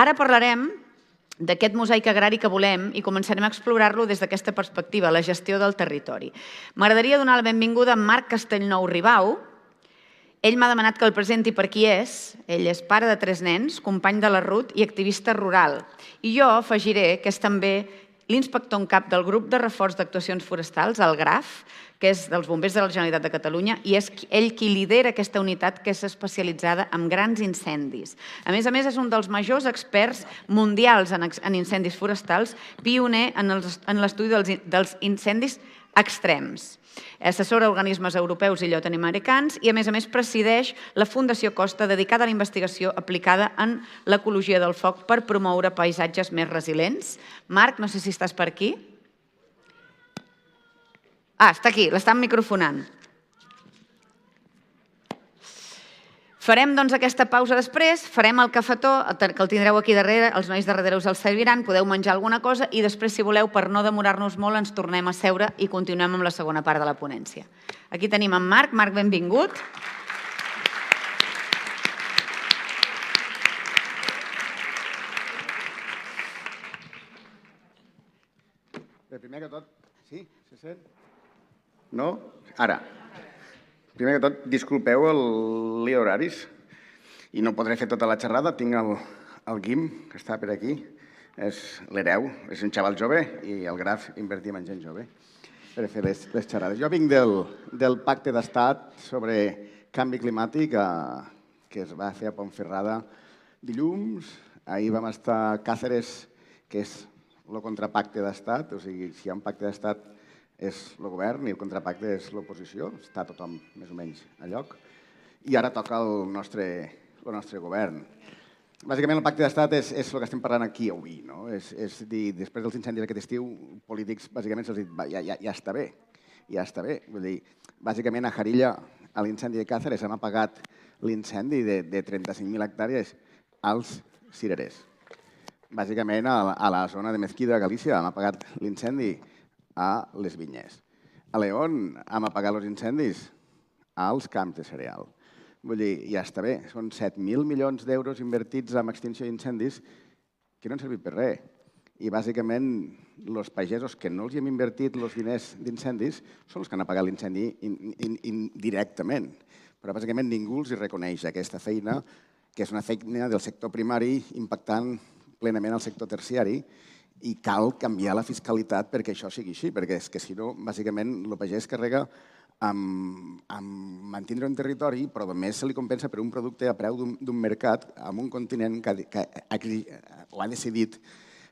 Ara parlarem d'aquest mosaic agrari que volem i començarem a explorar-lo des d'aquesta perspectiva, la gestió del territori. M'agradaria donar la benvinguda a Marc Castellnou Ribau. Ell m'ha demanat que el presenti per qui és. Ell és pare de 3 nens, company de la RUT i activista rural. I jo afegiré que és també l'inspector en cap del grup de reforç d'actuacions forestals, el GRAF, que és dels Bombers de la Generalitat de Catalunya, i és ell qui lidera aquesta unitat que és especialitzada en grans incendis. A més, és un dels majors experts mundials en incendis forestals, pioner en l'estudi dels incendis extrems. Assessora organismes europeus i llatinoamericans i, a més, presideix la Fundació Costa, dedicada a la investigació aplicada en l'ecologia del foc per promoure paisatges més resilients. Marc, no sé si estàs per aquí. Està aquí, l'estan microfonant. Farem doncs aquesta pausa després, farem el cafetó, que el tindreu aquí darrere, els nois de darrere us el serviran, podeu menjar alguna cosa i després, si voleu, per no demorar-nos molt, ens tornem a seure i continuem amb la segona part de la ponència. Aquí tenim en Marc. Marc, benvingut. Primer que tot, sí? Se sent? No? Ara. Primer que tot, disculpeu el lío d'horaris i no podré fer tota la xerrada. Tinc el Guim, que està per aquí, és l'hereu, és un xaval jove i el GRAF invertim en gent jove per fer les xerrades. Jo vinc del Pacte d'Estat sobre canvi climàtic que es va fer a Ponferrada dilluns. Ahir vam estar a Càceres, que és el contrapacte d'Estat, o sigui, si hi ha un pacte d'Estat és el govern i el contrapacte és l'oposició, està tothom més o menys a lloc, i ara toca el nostre govern. Bàsicament, el pacte d'Estat és el que estem parlant aquí avui, no? És dir, després dels incendis aquest estiu, polítics, bàsicament, se'ls ha dit, ja està bé, ja està bé. Vull dir, bàsicament, a Jarilla, a l'incendi de Càceres, hem apagat l'incendi de 35.000 hectàrees als cirerers. Bàsicament, a la zona de Mesquida, a Galícia, hem apagat l'incendi a les vinyes. A León hem apagat els incendis als camps de cereal. Vull dir, ja està bé, són 7.000 milions d'euros invertits en extinció d'incendis que no han servit per res. I bàsicament, els pagesos que no els hem invertit els diners d'incendis són els que han apagat l'incendi indirectament. Però bàsicament ningú els reconeix aquesta feina, que és una feina del sector primari impactant plenament al sector terciari, i cal canviar la fiscalitat perquè això sigui així, perquè és que si no, bàsicament, el pagès carrega amb mantenir un territori, però només se li compensa per un producte a preu d'un mercat en un continent que ha decidit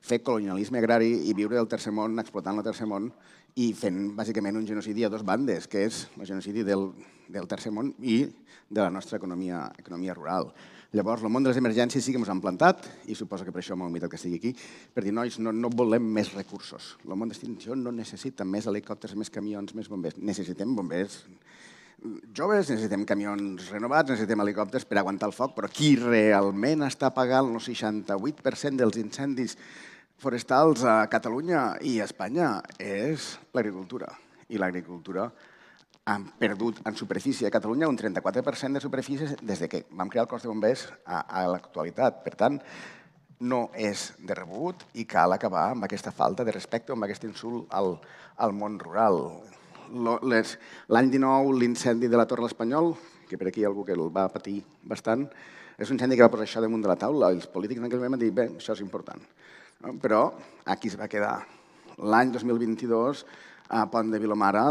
fer colonialisme agrari i viure del tercer món, explotant el tercer món i fent bàsicament un genocidi a 2 bandes, que és el genocidi del tercer món i de la nostra economia rural. Llavors, el món de les emergències sí que ens han plantat, i suposo que per això m'ha invitat que estigui aquí, per dir, nois, no volem més recursos. El món d'extinció no necessita més helicòpters, més camions, més bombers. Necessitem bombers joves, necessitem camions renovats, necessitem helicòpters per aguantar el foc, però qui realment està pagant el 68% dels incendis forestals a Catalunya i a Espanya és l'agricultura. I l'agricultura han perdut en superfície a Catalunya un 34% de superfície des que vam crear el cos de bombers a l'actualitat. Per tant, no és de rebut i cal acabar amb aquesta falta de respecte, amb aquest insult al món rural. L'any 19, l'incendi de la Torre de l'Espanyol, que per aquí hi ha algú que el va patir bastant, és un incendi que va posar això damunt de la taula. Els polítics en aquell moment van dir, bé, això és important. Però aquí es va quedar. L'any 2022, a Pont de Vilomara,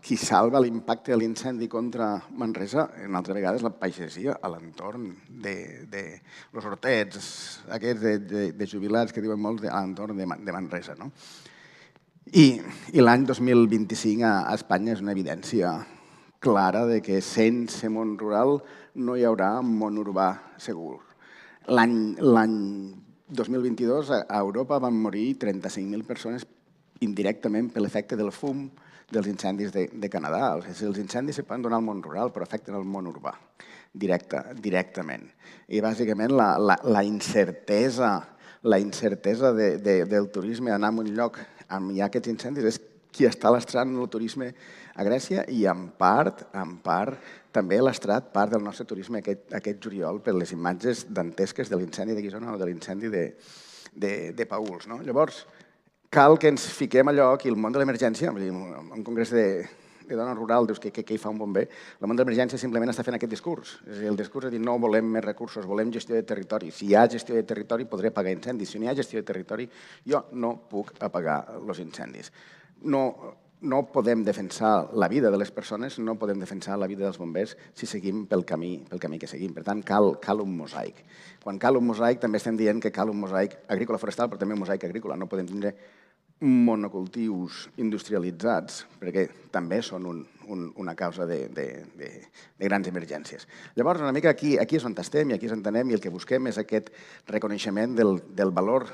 qui salva l'impacte de l'incendi contra Manresa, una altra vegada, és la pagesia a l'entorn dels hortets, aquests de jubilats que diuen molts, a l'entorn de Manresa. I l'any 2025 a Espanya és una evidència clara que sense món rural no hi haurà món urbà segur. L'any 2022 a Europa van morir 35.000 persones indirectament per l'efecte del fum dels incendis de Canadà. Els incendis se poden donar al món rural, però afecten el món urbà directament. I bàsicament la incertesa del turisme d'anar a un lloc amb ja aquests incendis és qui està lastrant el turisme a Grècia i en part, també ha lastrat part del nostre turisme aquest juliol per les imatges dantesques de l'incendi de Guissona o de l'incendi de Paüls. Llavors, cal que ens fiquem a lloc i el món de l'emergència, en un congrés de dona rural, dius que hi fa un bomber, el món de l'emergència simplement està fent aquest discurs. És a dir, el discurs és dir, no volem més recursos, volem gestió de territori. Si hi ha gestió de territori, podré apagar incendis. Si no hi ha gestió de territori, jo no puc apagar els incendis. No podem defensar la vida de les persones, no podem defensar la vida dels bombers si seguim pel camí que seguim. Per tant, cal un mosaic. Quan cal un mosaic, també estem dient que cal un mosaic agrícola-forestal, però també un mosaic agrícola. No podem tindre monocultius industrialitzats, perquè també són una causa de grans emergències. Llavors, una mica aquí és on estem i aquí és on anem i el que busquem és aquest reconeixement del valor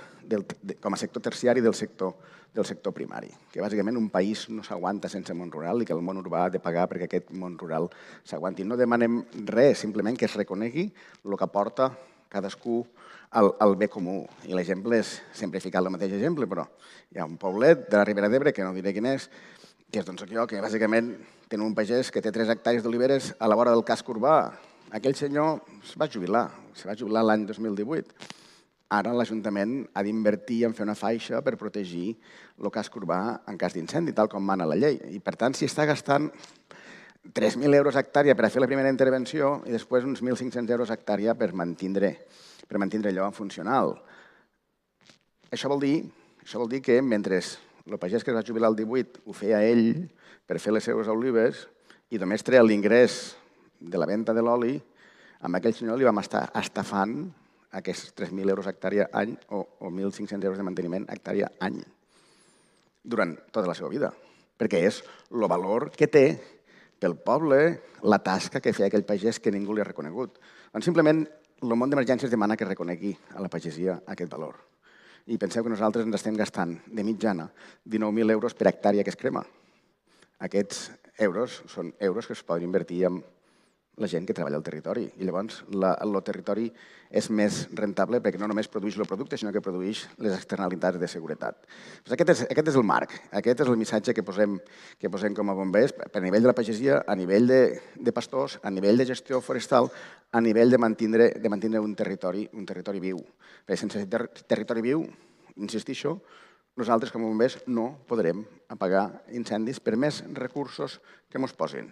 com a sector terciari del sector primari, que bàsicament un país no s'aguanta sense món rural i que el món urbà ha de pagar perquè aquest món rural s'aguanti. No demanem res, simplement que es reconegui el que aporta cadascú al bé comú. I l'exemple és sempre ficar el mateix exemple, però hi ha un poblet de la Ribera d'Ebre, que no diré quin és, que és d'on soc jo, que bàsicament té un pagès que té 3 hectàrees d'oliveres a la vora del casc urbà. Aquell senyor es va jubilar l'any 2018. Ara l'Ajuntament ha d'invertir en fer una faixa per protegir el casc urbà en cas d'incendi, tal com mana la llei. I, per tant, si està gastant 3.000 euros hectàrea per a fer la primera intervenció i després uns 1.500 euros hectàrea per mantindre allò en funcional. Això vol dir que mentre el pagès que es va jubilar el 18 ho feia ell per fer les seves olives i només treia l'ingrés de la venda de l'oli, amb aquell senyor li vam estar estafant aquests 3.000 euros hectàrea any o 1.500 euros de manteniment hectàrea any durant tota la seva vida, perquè és el valor que té pel poble la tasca que feia aquell pagès que ningú li ha reconegut. Doncs simplement el món d'emergències demana que reconegui a la pagesia aquest valor. I penseu que nosaltres ens estem gastant de mitjana 19.000 euros per hectàrea que es crema. Aquests euros són euros que es poden invertir en la gent que treballa al territori. I llavors el territori és més rentable perquè no només produeix el producte, sinó que produeix les externalitats de seguretat. Aquest és el marc, aquest és el missatge que posem com a bombers a nivell de la pagesia, a nivell de pastors, a nivell de gestió forestal, a nivell de mantindre un territori viu. Perquè sense territori viu, insistixo, nosaltres com a bombers no podrem apagar incendis per més recursos que ens posin.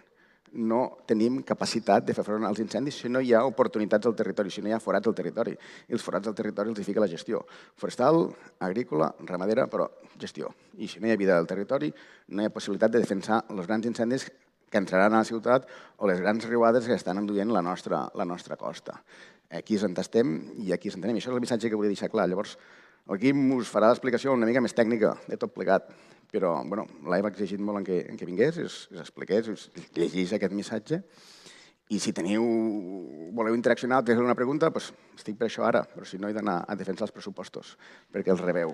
No tenim capacitat de fer front als incendis si no hi ha oportunitats al territori, si no hi ha forats al territori. I els forats al territori els hi fica la gestió forestal, agrícola, ramadera, però gestió. I si no hi ha vida al territori, no hi ha possibilitat de defensar els grans incendis que entraran a la ciutat o les grans riuades que estan enduent la nostra costa. Aquí és on estem i aquí és on tenim. Això és el missatge que volia deixar clar. Llavors, aquí us farà l'explicació una mica més tècnica de tot plegat. Però l'AE m'ha exigit molt en què vingués, us expliqués, us llegís aquest missatge. I si voleu interaccionar o teniu una pregunta, estic per això ara, però si no he d'anar a defensar els pressupostos, perquè els rebeu.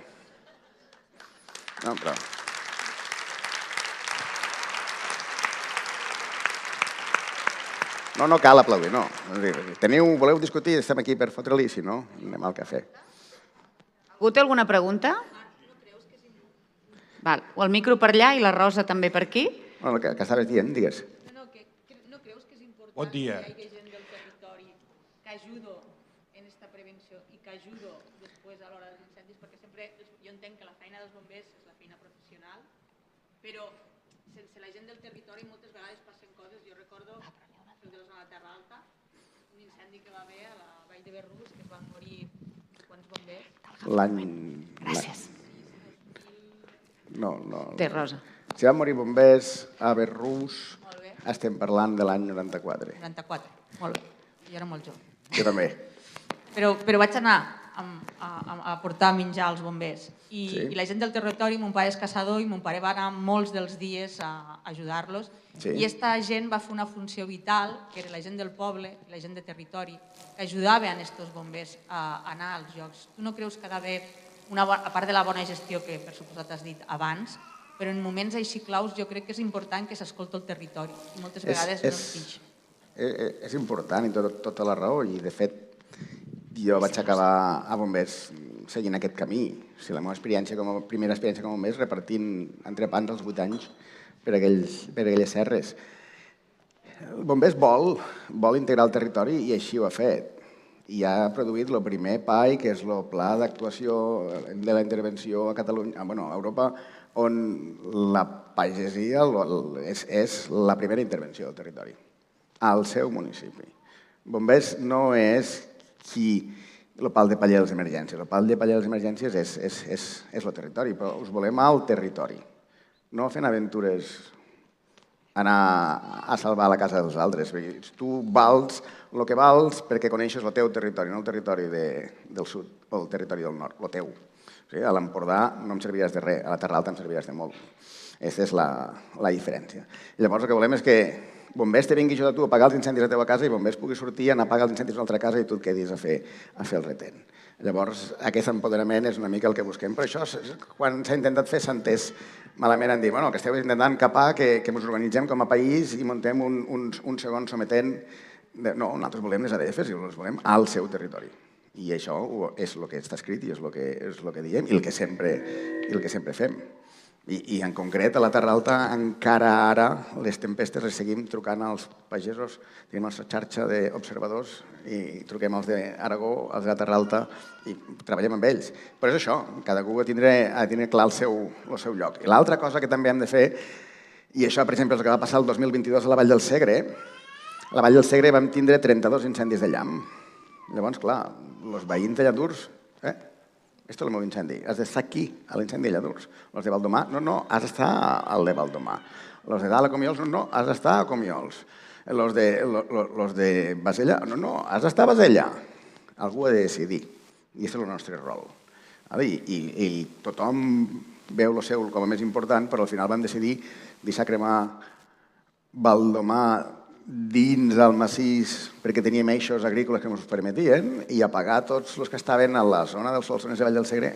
No cal aplaudir, no. Voleu discutir, estem aquí per fotre-li, si no, anem al cafè. Algú té alguna pregunta? O el micro per allà i la Rosa també per aquí. El que estaves dient, digues. No creus que és important que hi hagi gent del territori que ajuda en aquesta prevenció i que ajuda després a l'hora dels incendis? Perquè sempre jo entenc que la feina dels bombers és la feina professional, però sense la gent del territori moltes vegades passen coses. Jo recordo el de la zona de Terra Alta, un incendi que va haver a la vall de Berrús, que es van morir quants bombers? Gràcies. No. Té, Rosa. Si van morir bombers a Berrús, estem parlant de l'any 94. 94, molt bé. Jo era molt jove. Jo també. Però vaig anar a portar menjar als bombers. I la gent del territori, mon pare és caçador i mon pare va anar molts dels dies a ajudar-los. I aquesta gent va fer una funció vital, que era la gent del poble, la gent de territori, que ajudava a aquests bombers a anar als llocs. Tu no creus que ha d'haver, a part de la bona gestió que per suposat has dit abans, però en moments així claus jo crec que és important que s'escolti el territori i moltes vegades no es fixa. És important i tota la raó i de fet jo vaig acabar a bombers seguint aquest camí. La meva experiència, primera experiència com a bombers, repartint entrepans als 8 anys per aquelles serres. El bombers vol integrar el territori i així ho ha fet. I ha produït el primer PAI, que és el Pla d'Actuació de la Intervenció a Catalunya, a Europa, on la pagesia és la primera intervenció del territori, al seu municipi. Bombers no és el pal de paller de les emergències. El pal de paller de les emergències és el territori, però us volem al territori, no fent aventures anar a salvar la casa dels altres. Tu vals el que vals perquè coneixes el teu territori, no el territori del sud o el territori del nord, el teu. A l'Empordà no em serviràs de res, a la Terra Alta em serviràs de molt. Aquesta és la diferència. I llavors el que volem és que bombers te vingui a tu a apagar els incendis a la teva casa i bombers pugui sortir a anar a apagar els incendis a una altra casa i tu et quedis a fer el retent. Llavors, aquest empoderament és una mica el que busquem. Per això, quan s'ha intentat fer, s'ha entès malament en dir que esteu intentant capar que ens organitzem com a país i muntem un segon sometent. No, nosaltres volem les ADFs i les volem al seu territori. I això és el que està escrit i és el que diem i el que sempre fem. I en concret, a la Terra Alta, encara ara, les tempestes les seguim trucant als pagesos, tenim la xarxa d'observadors i truquem als d'Aragó, als de la Terra Alta i treballem amb ells. Però és això, cadascú ha de tindre clar el seu lloc. I l'altra cosa que també hem de fer, i això, per exemple, és el que va passar el 2022 a la Vall del Segre, a la Vall del Segre vam tindre 32 incendis de llamp. Llavors, clar, els veïns de Lladurs, aquest és el meu incendi, has d'estar aquí, a l'incendi de Lladurs. Els de Valdomà, no, has d'estar al de Valdomà. Els de dalt a Comiols, no, has d'estar a Comiols. Els de Basella, no, has d'estar a Basella. Algú ha de decidir, i aquest és el nostre rol. I tothom veu el seu com a més important, però al final vam decidir deixar cremar Valdomà dins del massís perquè teníem eixos agrícoles que ens ho permetien i apagar tots els que estaven a la zona del Solsonès de Vall del Segre,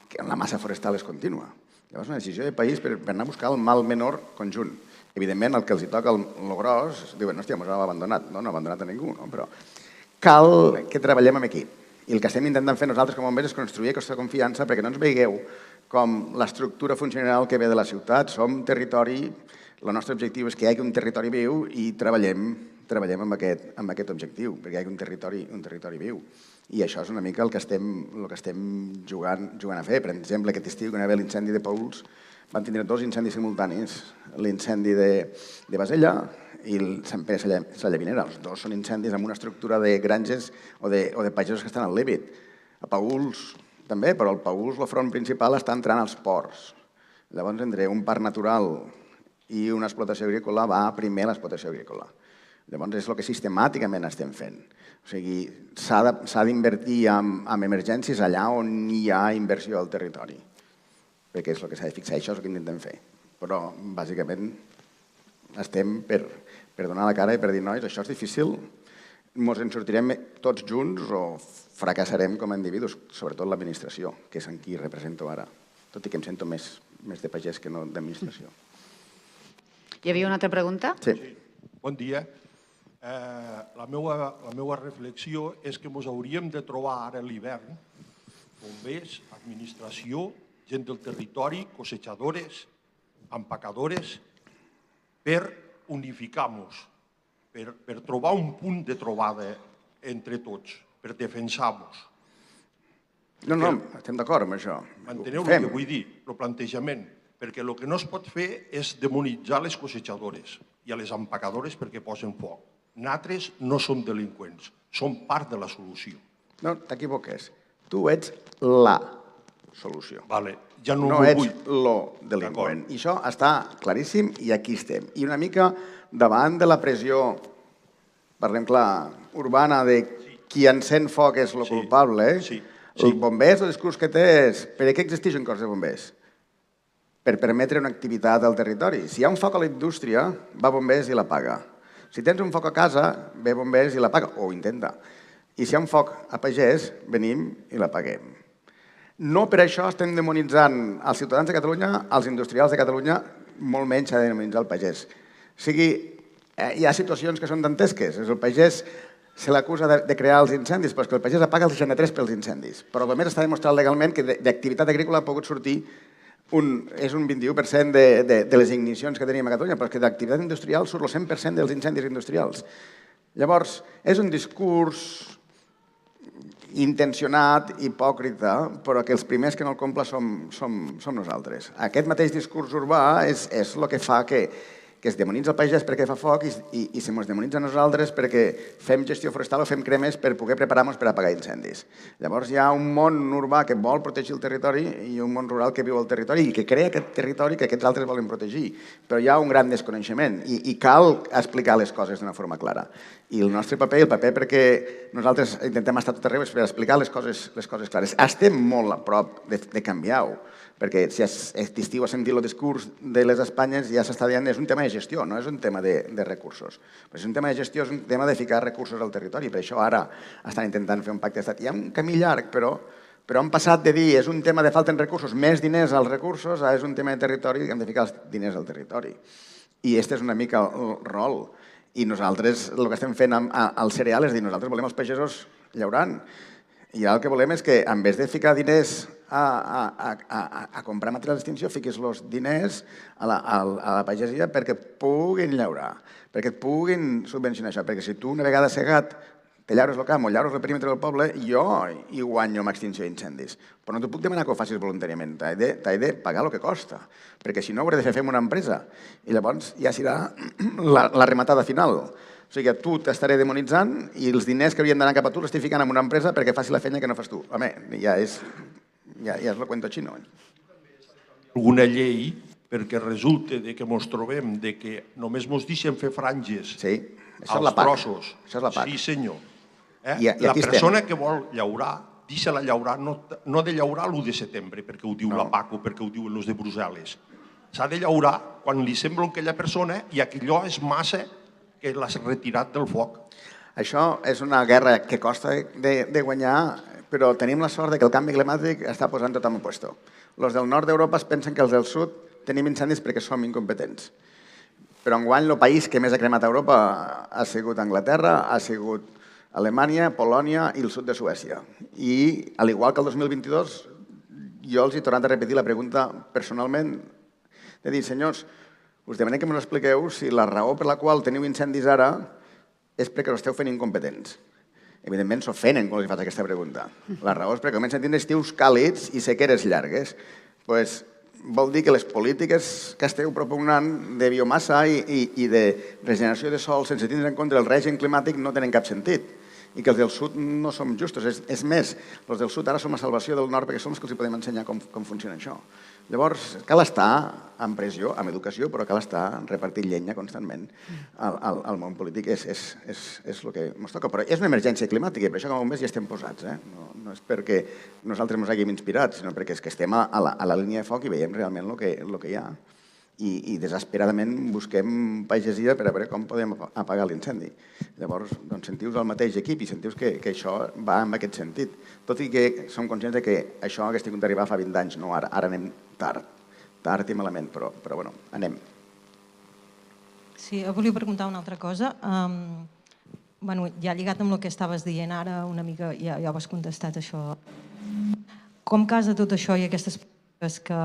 que la massa forestal és contínua. Llavors, una decisió de país per anar a buscar el mal menor conjunt. Evidentment, el que els toca el gros, diuen, hòstia, ens ha abandonat. No ha abandonat a ningú, però cal que treballem en equip. I el que estem intentant fer nosaltres com a bombers és construir aquesta confiança perquè no ens veigueu com l'estructura funcional que ve de la ciutat. Som territori. El nostre objectiu és que hi hagi un territori viu i treballem amb aquest objectiu, perquè hi hagi un territori viu. I això és una mica el que estem jugant a fer. Per exemple, aquest estiu, quan hi va haver l'incendi de Paüls, van tindre 2 incendis simultanis, l'incendi de Basella i el Sant Pere Sallavinera. Els 2 són incendis amb una estructura de granges o de pagesos que estan al límit. A Paüls també, però al Paüls el front principal està entrant als ports. Llavors, entre un parc natural i una explotació agrícola va primer l'explotació agrícola. Llavors és el que sistemàticament estem fent. O sigui, s'ha d'invertir en emergències allà on hi ha inversió al territori, perquè és el que s'ha de fixar, això és el que intentem fer. Però, bàsicament, estem per donar la cara i per dir, nois, això és difícil, ens en sortirem tots junts o fracassarem com a individus, sobretot l'administració, que és en qui represento ara, tot i que em sento més de pagès que no d'administració. Hi havia una altra pregunta? Sí. Bon dia. La meva reflexió és que ens hauríem de trobar ara a l'hivern bombers, administració, gent del territori, cosechadores, empacadores, per unificar-nos, per trobar un punt de trobada entre tots, per defensar-nos. No, estem d'acord amb això. Enteneu el que vull dir, el plantejament? Perquè el que no es pot fer és demonitzar les cosechadores i a les empacadores perquè posen foc. Nosaltres no som delinqüents, som part de la solució. No, t'equivoques. Tu ets la solució. Ja no ets lo delinqüent. I això està claríssim i aquí estem. I una mica davant de la pressió, parlem clar, urbana de qui encén foc és el culpable, els bombers, el discurs que té és per què existeix un cos de bombers? Per permetre una activitat al territori. Si hi ha un foc a la indústria, va bombers i l'apaga. Si tens un foc a casa, ve bombers i l'apaga, o intenta. I si hi ha un foc a pagès, venim i l'apaguem. No per això estem demonitzant els ciutadans de Catalunya, els industrials de Catalunya, molt menys s'ha de demonitzar el pagès. O sigui, hi ha situacions que són dantesques. El pagès se l'acusa de crear els incendis, però és que el pagès apaga el 63 pels incendis. Però a més està demostrat legalment que d'activitat agrícola ha pogut sortir és un 21% de les ignicions que tenim a Catalunya, però és que d'activitat industrial surt el 100% dels incendis industrials. Llavors, és un discurs intencionat, hipòcrita, però que els primers que no el complen som nosaltres. Aquest mateix discurs urbà és el que fa que es demonitza el pagès perquè fa foc i se mos demonitza a nosaltres perquè fem gestió forestal o fem cremes per poder preparar-nos per apagar incendis. Llavors hi ha un món urbà que vol protegir el territori i un món rural que viu al territori i que crea aquest territori que aquests altres volen protegir. Però hi ha un gran desconeixement i cal explicar les coses d'una forma clara. I el nostre paper, el paper perquè nosaltres intentem estar tot arreu, és per explicar les coses clares. Estem molt a prop de canviar-ho, perquè si aquest estiu has sentit el discurs de les Espanyes ja s'està dient que és un tema de gestió, no és un tema de recursos. Però és un tema de gestió, és un tema de ficar recursos al territori, per això ara estan intentant fer un pacte d'estat. Hi ha un camí llarg, però han passat de dir és un tema de falten recursos, més diners als recursos, a és un tema de territori que hem de ficar els diners al territori. I aquest és una mica el rol. I nosaltres el que estem fent al cereal és dir nosaltres volem els pagesos llaurant. I el que volem és que en vez de ficar diners a comprar material d'extinció, fiquis els diners a la pagesia perquè puguin llaurar, perquè et puguin subvencionar això, perquè si tu una vegada segat te llaures el camp o llaures el perímetre del poble, jo hi guanyo amb extinció d'incendis. Però no t'ho puc demanar que ho facis voluntàriament, t'he de pagar el que costa, perquè si no ho hauré de fer una empresa i llavors ja serà la rematada final. O sigui que tu t'estaré demonitzant i els diners que haurien d'anar cap a tu l'estic ficant en una empresa perquè faci la feina que no fas tu. Home, ja és el cuento xino. Alguna llei perquè resulta que ens trobem que només ens deixen fer franges als trossos. Això és la PAC. Sí, senyor. La persona que vol llaurar, deixa-la llaurar, no de llaurar l'1 de setembre, perquè ho diu la PAC o perquè ho diuen els de Brussel·les. S'ha de llaurar quan li sembla a aquella persona i aquellò és massa que l'has retirat del foc. Això és una guerra que costa de guanyar, però tenim la sort que el canvi climàtic està posant tothom a puesto. Els del nord d'Europa es pensen que els del sud tenim incendis perquè som incompetents. Però enguany el país que més ha cremat a Europa ha sigut Anglaterra, ha sigut Alemanya, Polònia i el sud de Suècia. I, al igual que el 2022, jo els he tornat a repetir la pregunta personalment de dir, senyors, us demanem que m'ho expliqueu si la raó per la qual teniu incendis ara és perquè ho esteu fent incompetents. Evidentment s'ofenen quan els faig aquesta pregunta. La raó és perquè comencen a tenir estius càlids i sequeres llargues. Doncs vol dir que les polítiques que esteu propugnant de biomassa i de regeneració de sòl sense tindre en compte el règim climàtic no tenen cap sentit i que els del sud no som justos. És més, els del sud ara som la salvació del nord perquè som els que els podem ensenyar com funciona això. Llavors, cal estar en pressió, amb educació, però cal estar repartint llenya constantment al món polític. És el que ens toca. Però és una emergència climàtica i per això com a bombers ja estem posats. No és perquè nosaltres ens haguem inspirat, sinó perquè és que estem a la línia de foc i veiem realment el que hi ha. I desesperadament busquem pagesia per a veure com podem apagar l'incendi. Llavors, sentiu-vos al mateix equip i sentiu que això va en aquest sentit. Tot i que som conscients que això hagués tingut d'arribar fa 20 anys, no ara. Ara anem tard i malament, però bueno, anem. Sí, volia preguntar una altra cosa. Ja lligat amb el que estaves dient ara, una mica ja ho has contestat, això. Com casa tot això i aquestes que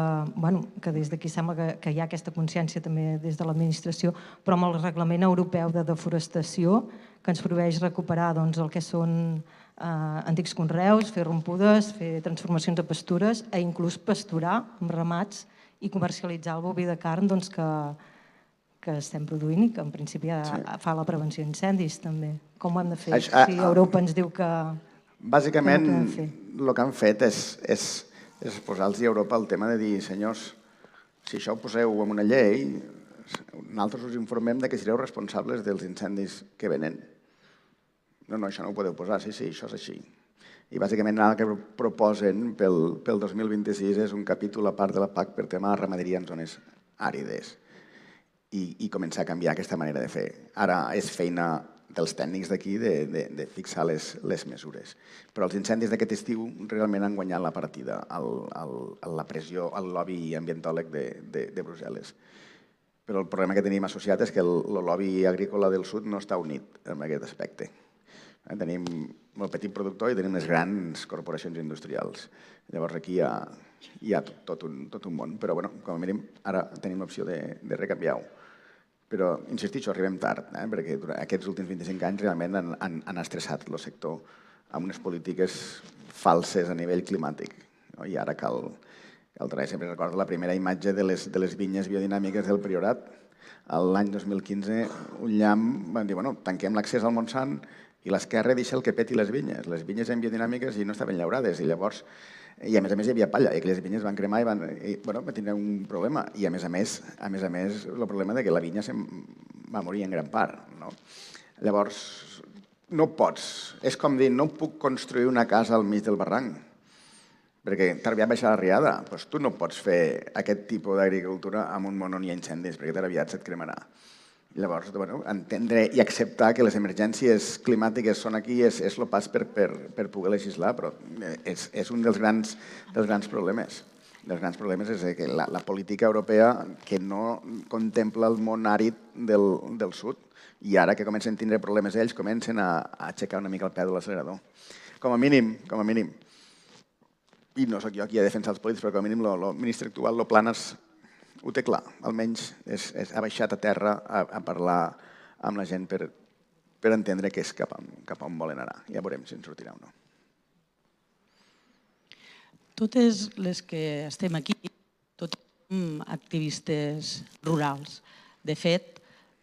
des d'aquí sembla que hi ha aquesta consciència també des de l'administració, però amb el Reglament Europeu de Deforestació que ens proveeix recuperar el que són antics conreus, fer rompudes, fer transformacions de pastures i inclús pasturar amb ramats i comercialitzar el boví de carn que estem produint i que en principi fa la prevenció d'incendis també. Com ho hem de fer? Si Europa ens diu que... Bàsicament, el que han fet és posar-los a Europa el tema de dir, senyors, si això ho poseu en una llei, nosaltres us informem que sereu responsables dels incendis que venen. No, això no ho podeu posar, sí, això és així. I bàsicament el que proposen pel 2026 és un capítol a part de la PAC per tema de ramaderia en zones àrides i començar a canviar aquesta manera de fer. Ara és feina dels tècnics d'aquí de fixar les mesures. Però els incendis d'aquest estiu realment han guanyat la partida a la pressió, al lobby ambientòleg de Brussel·les. Però el problema que tenim associat és que el lobby agrícola del sud no està unit en aquest aspecte. Tenim molt petit productor i tenim les grans corporacions industrials. Llavors aquí hi ha tot un món, però com a mínim ara tenim l'opció de recanviar-ho. Però, insistixo, arribem tard, perquè aquests últims 25 anys realment han estressat el sector amb unes polítiques falses a nivell climàtic. I ara cal treballar. Sempre recordo la primera imatge de les vinyes biodinàmiques del Priorat. L'any 2015, un llamp van dir, tanquem l'accés al Montsant i l'esquerra deixa el que peti les vinyes. Les vinyes eren biodinàmiques i no estaven llaurades. I llavors, i a més hi havia palla, i aquelles vinyes van cremar i van tindre un problema. I a més, el problema de que la vinya va morir en gran part. Llavors, no pots. És com dir, no puc construir una casa al mig del barranc, perquè t'ha aviat baixar la riada. Doncs tu no pots fer aquest tipus d'agricultura amb un món on hi ha incendis, perquè t'ha aviat se't cremarà. Llavors, entendre i acceptar que les emergències climàtiques són aquí és el pas per poder legislar, però és un dels grans problemes. Els grans problemes és que la política europea que no contempla el món àrid del sud, i ara que comencen a tindre problemes ells, comencen a aixecar una mica el peu de l'accelerador. Com a mínim, i no soc jo aquí a defensar els polítics, però com a mínim el ministre actual, el Planas, ho té clar. Almenys ha baixat a terra a parlar amb la gent per entendre que és cap on volen anar. Ja veurem si en sortirà o no. Totes les que estem aquí, totes som activistes rurals. De fet,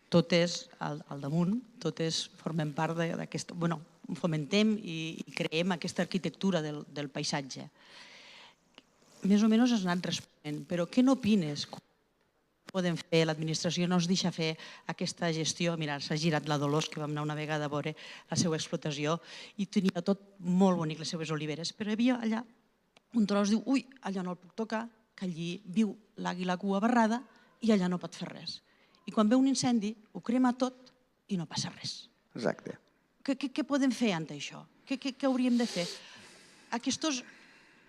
totes al damunt, totes formem part d'aquesta... fomentem i creem aquesta arquitectura del paisatge. Més o menys has anat responent, però què n'opines? Com podem fer? L'administració no ens deixa fer aquesta gestió. Mira, s'ha girat la Dolors, que vam anar una vegada a veure la seva explotació, i tenia tot molt bonic, les seves oliveres, però hi havia allà un tros, diu, ui, allà no el puc tocar, que allí viu l'àguila cua barrada i allà no pot fer res. I quan ve un incendi, ho crema tot i no passa res. Exacte. Què podem fer ante això? Què hauríem de fer?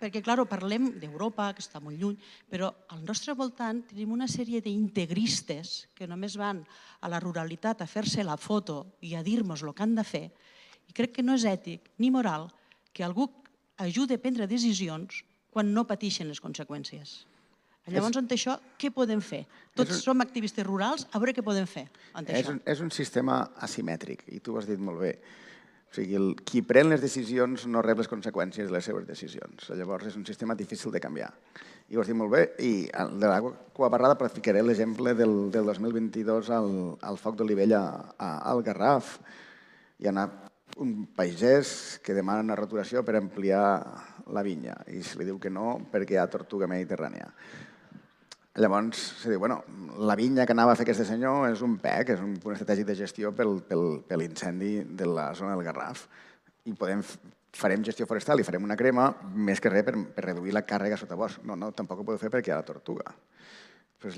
Perquè, clar, parlem d'Europa, que està molt lluny, però al nostre voltant tenim una sèrie d'integristes que només van a la ruralitat a fer-se la foto i a dir-nos el que han de fer, i crec que no és ètic ni moral que algú ajudi a prendre decisions quan no pateixen les conseqüències. Llavors, ante això, què podem fer? Tots som activistes rurals, a veure què podem fer ante això. És un sistema asimètric, i tu ho has dit molt bé. O sigui, qui pren les decisions no rep les conseqüències de les seves decisions. Llavors, és un sistema difícil de canviar. I ho has dit molt bé. I de l'aigua barrada ficaré l'exemple del 2022 al foc d'olivella al Garraf. Hi ha un pagès que demana una roturació per ampliar la vinya i se li diu que no perquè hi ha tortuga mediterrània. Llavors, se diu, la vinya que anava a fer aquest senyor és un PEC, és un punt estratègic de gestió per l'incendi de la zona del Garraf. I farem gestió forestal i farem una crema més que res per reduir la càrrega sota bosc. No, tampoc ho podeu fer perquè hi ha la tortuga.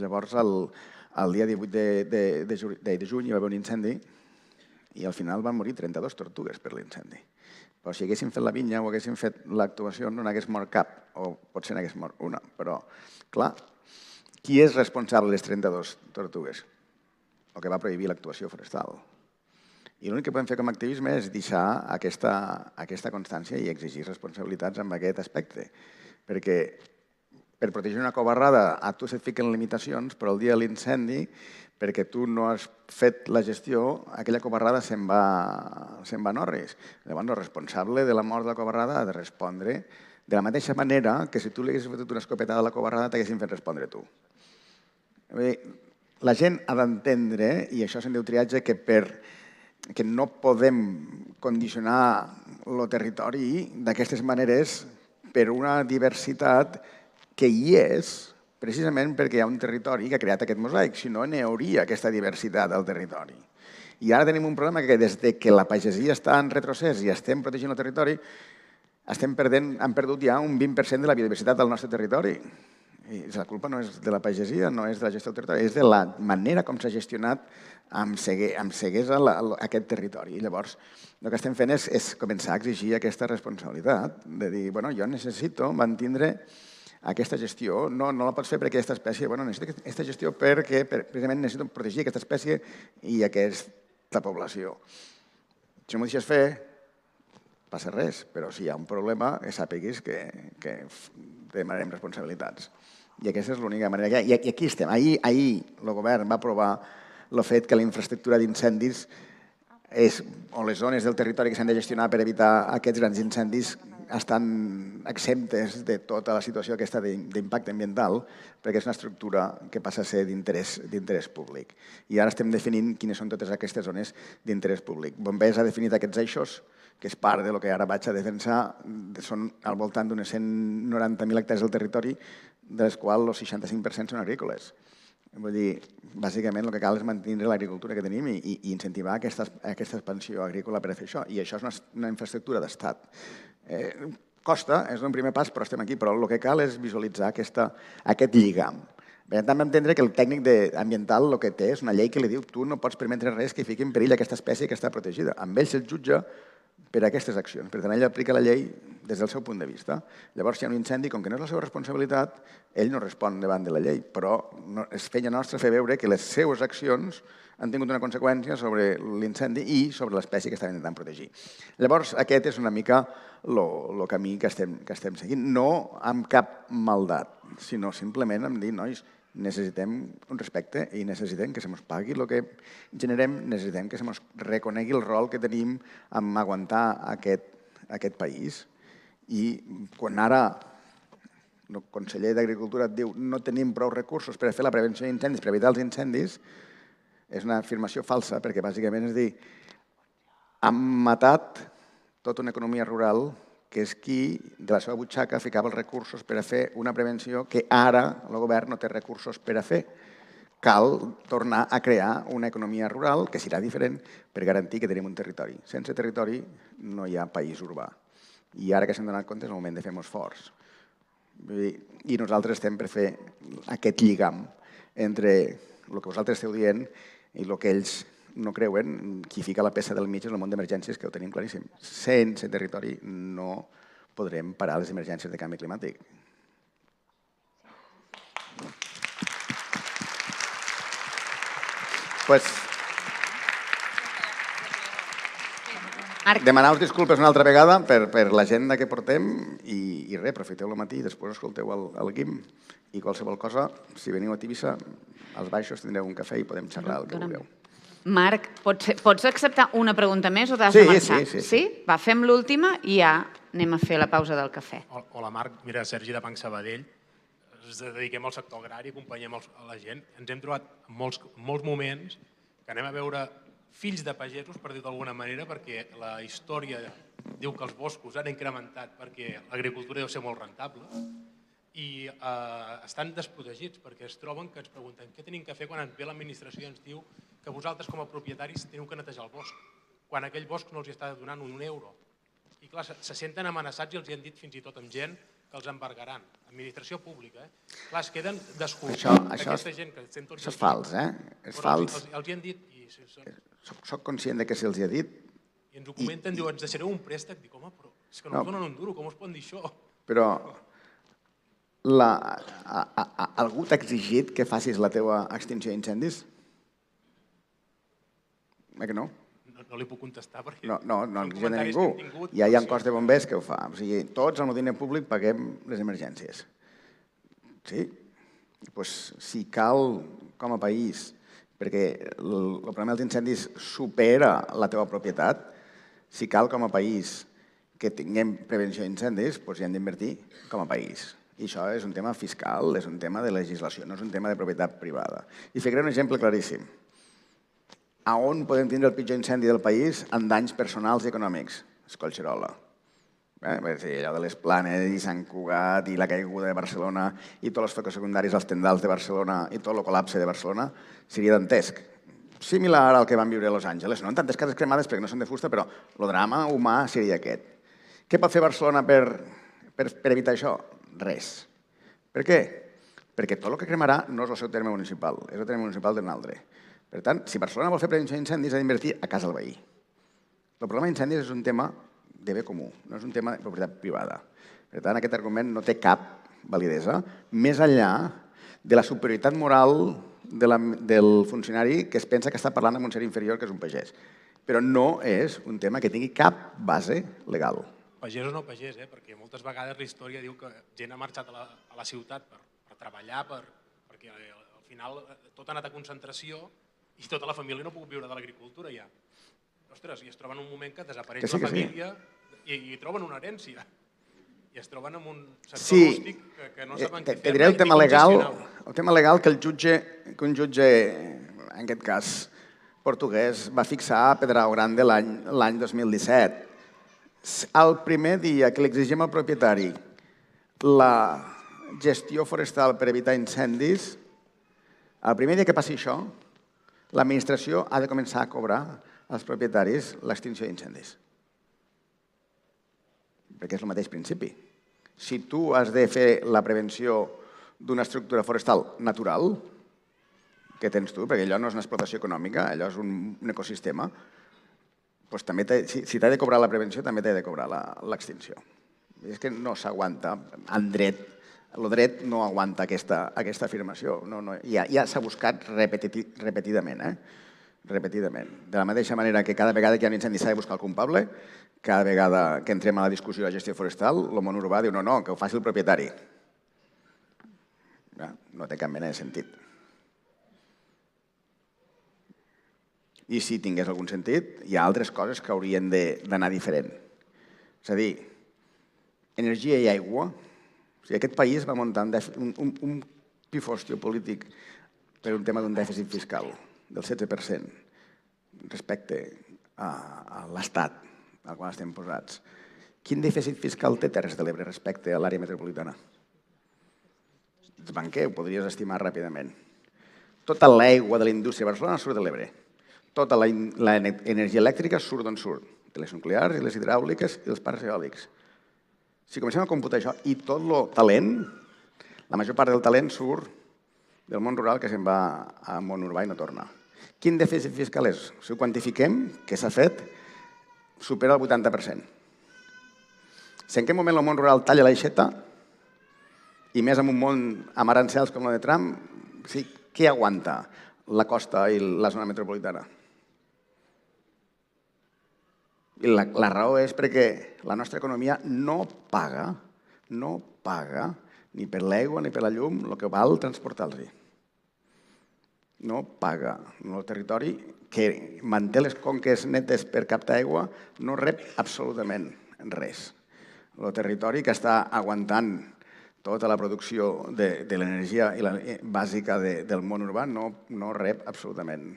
Llavors, el dia 18 de juny hi va haver un incendi i al final van morir 32 tortugues per l'incendi. Però si haguéssim fet la vinya o haguéssim fet l'actuació no n'hagués mort cap, o potser n'hagués mort una. Però, clar, qui és responsable de les 32 tortugues? El que va prohibir l'actuació forestal. I l'únic que podem fer com a activisme és deixar aquesta constància i exigir responsabilitats en aquest aspecte. Perquè per protegir una covarrada a tu se't fiquen limitacions, però el dia de l'incendi, perquè tu no has fet la gestió, aquella covarrada se'n va en orris. Llavors, el responsable de la mort de la covarrada ha de respondre de la mateixa manera que si tu li haguessis fotut una escopetada a la covarrada t'haguessin fet respondre tu. La gent ha d'entendre, i això se'n diu triatge, que no podem condicionar el territori d'aquestes maneres per una diversitat que hi és precisament perquè hi ha un territori que ha creat aquest mosaic, si no n'hi hauria aquesta diversitat al territori. I ara tenim un problema que des que la pagesia està en retrocés i estem protegint el territori, hem perdut ja un 20% de la biodiversitat del nostre territori. I la culpa no és de la pagesia, no és de la gestió del territori, és de la manera com s'ha gestionat amb ceguesa aquest territori. I llavors, el que estem fent és començar a exigir aquesta responsabilitat, de dir, jo necessito mantindre aquesta gestió, no la pots fer perquè aquesta espècie, necessito aquesta gestió perquè precisament necessito protegir aquesta espècie i aquesta població. Si no m'ho deixes fer, passa res, però si hi ha un problema, sàpiguis que demanarem responsabilitats. I aquesta és l'única manera. I aquí estem. Ahir el govern va aprovar el fet que la infraestructura d'incendis o les zones del territori que s'han de gestionar per evitar aquests grans incendis estan exemptes de tota la situació aquesta d'impacte ambiental, perquè és una estructura que passa a ser d'interès públic. I ara estem definint quines són totes aquestes zones d'interès públic. Bombers ha definit aquests eixos, que és part del que ara vaig a defensar, són al voltant d'unes 190.000 hectàrees del territori, de les quals el 65% són agrícoles. Vull dir, bàsicament el que cal és mantenir l'agricultura que tenim i incentivar aquesta expansió agrícola per a fer això. I això és una infraestructura d'estat. Costa, és un primer pas, però estem aquí. Però el que cal és visualitzar aquest lligam. També entendre que el tècnic ambiental el que té és una llei que li diu tu no pots permetre res que fiqui en perill aquesta espècie que està protegida. Amb ell se'l jutja per aquestes accions. Per tant, ell aplica la llei des del seu punt de vista. Llavors, si hi ha un incendi, com que no és la seva responsabilitat, ell no respon davant de la llei, però és feina nostra fer veure que les seues accions han tingut una conseqüència sobre l'incendi i sobre l'espècie que estan intentant protegir. Llavors, aquest és una mica el camí que estem seguint. No amb cap maldat, sinó simplement amb dir, nois, necessitem un respecte i necessitem que se mos pagui el que generem, necessitem que se mos reconegui el rol que tenim en aguantar aquest país. I quan ara el conseller d'Agricultura et diu no tenim prou recursos per fer la prevenció d'incendis, per evitar els incendis, és una afirmació falsa, perquè bàsicament és dir han matat tota una economia rural que és qui de la seva butxaca ficava els recursos per a fer una prevenció que ara el govern no té recursos per a fer. Cal tornar a crear una economia rural que serà diferent per garantir que tenim un territori. Sense territori no hi ha país urbà. I ara que s'han donat compte és el moment de fer molts forts. I nosaltres estem per fer aquest lligam entre el que vosaltres esteu dient i el que ells no creuen. Qui fica la peça del mig és el món d'emergències, que ho tenim claríssim. Sense territori no podrem parar les emergències de canvi climàtic. Demanar-vos disculpes una altra vegada per l'agenda que portem i res, aprofiteu el matí i després escolteu el Guim i qualsevol cosa, si veniu a Tivissa, als baixos tindreu un cafè i podem xerrar el que vulgueu. Marc, pots acceptar una pregunta més o t'has de marxar? Sí. Va, fem l'última i ja anem a fer la pausa del cafè. Hola, Marc. Mira, Sergi de Banc Sabadell. Ens dediquem al sector agrari, acompanyem a la gent. Ens hem trobat en molts moments que anem a veure fills de pagesos, per dir-ho d'alguna manera, perquè la història diu que els boscos han incrementat perquè l'agricultura deu ser molt rentable i estan desprotegits perquè es troben que ens pregunten què tenim que fer quan ens ve l'administració i ens diu que vosaltres com a propietaris teniu que netejar el bosc, quan aquell bosc no els està donant un euro. I clar, se senten amenaçats i els hi han dit fins i tot amb gent que els embargaran. Administració pública, Clar, es queden d'escoltar aquesta gent que estem tots aquí. Això és fals, És fals. Els hi han dit i... Soc conscient que se'ls hi ha dit. I ens ho comenten, diu, ens deixareu un préstec. Dic, home, però és que no ens donen un duro, com es poden dir això? Però algú t'ha exigit que facis la teva extinció d'incendis? Que no? No li puc contestar perquè... No exigit a ningú. Ja hi ha un cos de bombers que ho fa. O sigui, tots amb el diner públic paguem les emergències. Sí? Doncs si cal, com a país, perquè el problema dels incendis supera la teva propietat, si cal com a país que tinguem prevenció d'incendis, doncs hi hem d'invertir com a país. I això és un tema fiscal, és un tema de legislació, no és un tema de propietat privada. I ficaré un exemple claríssim. A on podem tindre el pitjor incendi del país en danys personals i econòmics? És Collserola. Allò de les Planes i Sant Cugat i la caiguda de Barcelona i tots els focus secundaris als tendals de Barcelona i tot el col·lapse de Barcelona seria dantesc. Similar al que van viure a Los Angeles. No en tantes cases cremades perquè no són de fusta, però el drama humà seria aquest. Què pot fer Barcelona per evitar això? Res. Per què? Perquè tot el que cremarà no és el seu terme municipal, és el terme municipal d'un altre. Per tant, si Barcelona vol fer prevenció d'incendis, ha d'invertir a casa del veí. El problema d'incendis és un tema de bé comú, no és un tema de propietat privada. Per tant, aquest argument no té cap validesa, més enllà de la superioritat moral del funcionari que es pensa que està parlant amb un ser inferior, que és un pagès. Però no és un tema que tingui cap base legal. Pagès o no pagès, perquè moltes vegades la història diu que gent ha marxat a la ciutat per treballar, perquè al final tot ha anat a concentració i tota la família no ha pogut viure de l'agricultura ja. Ostres, i es troben en un moment que desapareix la família i troben una herència. I es troben en un sector rústic que no saben què fer. Te diré el tema legal que un jutge, en aquest cas portuguès, va fixar a Pedrao Grande l'any 2017. El primer dia que li exigim al propietari la gestió forestal per evitar incendis, el primer dia que passi això, l'administració ha de començar a cobrar als propietaris l'extinció d'incendis. Perquè és el mateix principi. Si tu has de fer la prevenció d'una estructura forestal natural, que tens tu, perquè allò no és una explotació econòmica, allò és un ecosistema, doncs també si t'ha de cobrar la prevenció, també t'ha de cobrar l'extinció. És que no s'aguanta en dret, el dret no aguanta aquesta afirmació. Ja s'ha buscat repetidament, repetidament. De la mateixa manera que cada vegada que hi ha un incendi s'ha de buscar el culpable, cada vegada que entrem a la discussió de la gestió forestal, el món urbà diu no, que ho faci el propietari. No té cap mena de sentit. I si tingués algun sentit, hi ha altres coses que haurien d'anar diferent. És a dir, energia i aigua. Aquest país va muntar un pifòstil polític per un tema d'un dèficit fiscal del 16% respecte a l'Estat al qual estem posats. Quin dèficit fiscal té Terres de l'Ebre respecte a l'àrea metropolitana? Ets banquer, ho podries estimar ràpidament. Tota l'aigua de la indústria de Barcelona surt de l'Ebre. Tota l'energia elèctrica surt d'on surt, de les nuclears i les hidràuliques i els parcs eòlics. Si comencem a computar això i tot el talent, la major part del talent surt del món rural que se'n va al món urbà i no torna. Quin dèficit fiscal és? Si ho quantifiquem, què s'ha fet, supera el 80%. Si en aquest moment el món rural talla l'aixeta, i més en un món amb arancels com el de Trump, què aguanta la costa i la zona metropolitana? I la raó és perquè la nostra economia no paga ni per l'aigua ni per la llum el que val transportar-los. No paga. El territori que manté les conques netes per captar aigua no rep absolutament res. El territori que està aguantant tota la producció de l'energia bàsica del món urbà no rep absolutament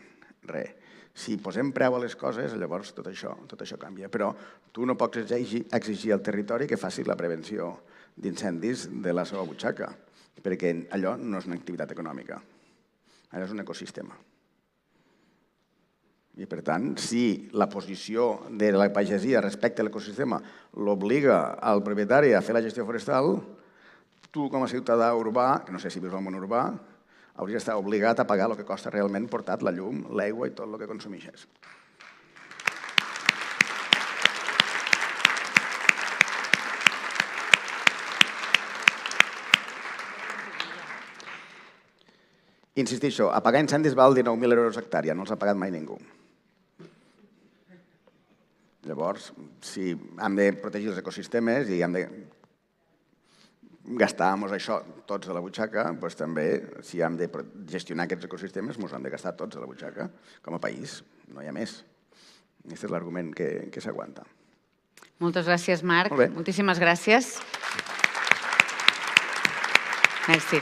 res. Si posem preu a les coses, llavors tot això canvia. Però tu no pots exigir al territori que faci la prevenció d'incendis de la seva butxaca, perquè allò no és una activitat econòmica, allò és un ecosistema. I per tant, si la posició de la pagesia respecte a l'ecosistema l'obliga al propietari a fer la gestió forestal, tu com a ciutadà urbà, que no sé si vius al món urbà, hauries d'estar obligat a pagar el que costa realment portar la llum, l'aigua i tot el que consumeixes. Insisteixo, apagar incendis val 19.000 euros hectàrea, no els ha pagat mai ningú. Llavors, si hem de protegir els ecosistemes i hem de gastar això tots a la butxaca, doncs també, si hem de gestionar aquests ecosistemes, ens hem de gastar tots a la butxaca. Com a país, no hi ha més. Aquest és l'argument que s'aguanta. Moltes gràcies, Marc. Moltíssimes gràcies. Merci.